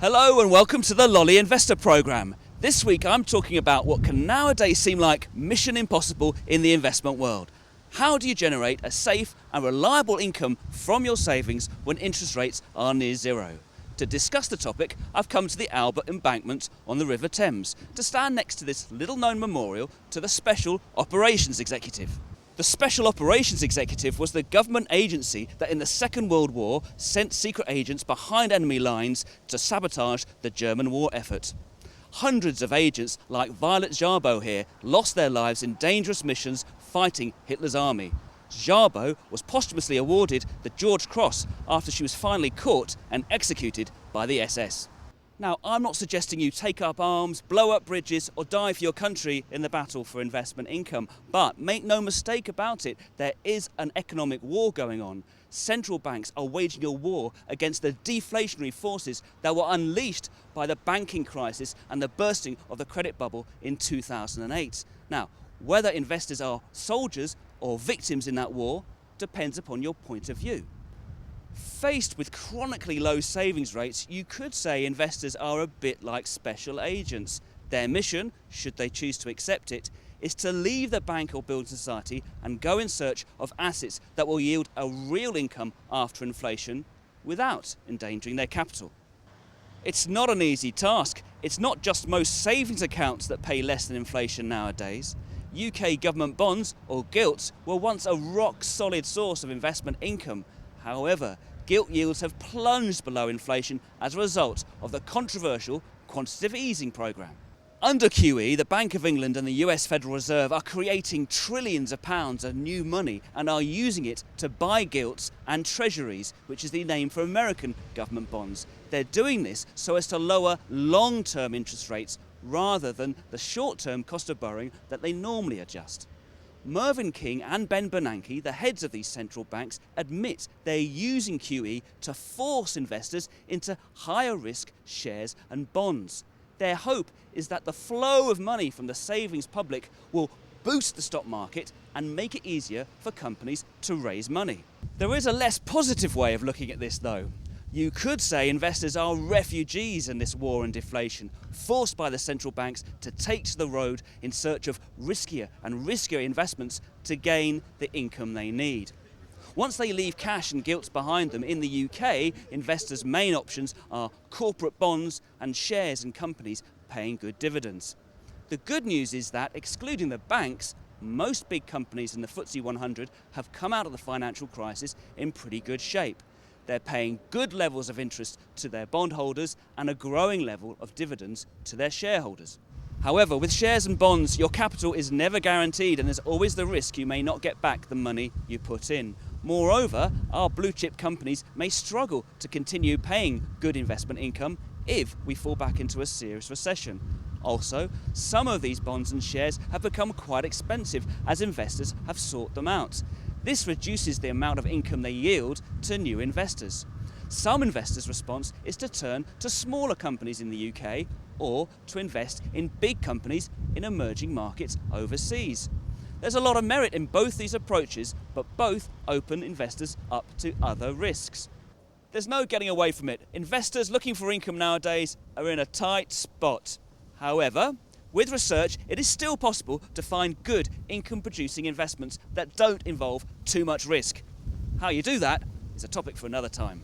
Hello and welcome to the Lolly Investor Programme. This week I'm talking about what can nowadays seem like mission impossible in the investment world. How do you generate a safe and reliable income from your savings when interest rates are near zero? To discuss the topic, I've come to the Albert Embankment on the River Thames to stand next to this little-known memorial to the Special Operations Executive. The Special Operations Executive was the government agency that in the Second World War sent secret agents behind enemy lines to sabotage the German war effort. Hundreds of agents like Violet Jarboe here lost their lives in dangerous missions fighting Hitler's army. Jarboe was posthumously awarded the George Cross after she was finally caught and executed by the SS. Now, I'm not suggesting you take up arms, blow up bridges or die for your country in the battle for investment income, but make no mistake about it, there is an economic war going on. Central banks are waging a war against the deflationary forces that were unleashed by the banking crisis and the bursting of the credit bubble in 2008. Now, whether investors are soldiers or victims in that war depends upon your point of view. Faced with chronically low savings rates, you could say investors are a bit like special agents. Their mission, should they choose to accept it, is to leave the bank or building society and go in search of assets that will yield a real income after inflation without endangering their capital. It's not an easy task. It's not just most savings accounts that pay less than inflation nowadays. UK government bonds, or gilts, were once a rock-solid source of investment income. However, gilt yields have plunged below inflation as a result of the controversial quantitative easing programme. Under QE, the Bank of England and the US Federal Reserve are creating trillions of pounds of new money and are using it to buy gilts and treasuries, which is the name for American government bonds. They're doing this so as to lower long-term interest rates rather than the short-term cost of borrowing that they normally adjust. Mervyn King and Ben Bernanke, the heads of these central banks, admit they're using QE to force investors into higher risk shares and bonds. Their hope is that the flow of money from the savings public will boost the stock market and make it easier for companies to raise money. There is a less positive way of looking at this though. You could say investors are refugees in this war and deflation, forced by the central banks to take to the road in search of riskier and riskier investments to gain the income they need. Once they leave cash and gilts behind them in the UK, investors' main options are corporate bonds and shares in companies paying good dividends. The good news is that, excluding the banks, most big companies in the FTSE 100 have come out of the financial crisis in pretty good shape. They're paying good levels of interest to their bondholders and a growing level of dividends to their shareholders. However, with shares and bonds, your capital is never guaranteed and there's always the risk you may not get back the money you put in. Moreover, our blue chip companies may struggle to continue paying good investment income if we fall back into a serious recession. Also, some of these bonds and shares have become quite expensive as investors have sought them out. This reduces the amount of income they yield to new investors. Some investors' response is to turn to smaller companies in the UK or to invest in big companies in emerging markets overseas. There's a lot of merit in both these approaches, but both open investors up to other risks. There's no getting away from it. Investors looking for income nowadays are in a tight spot. However, with research, it is still possible to find good income-producing investments that don't involve too much risk. How you do that is a topic for another time.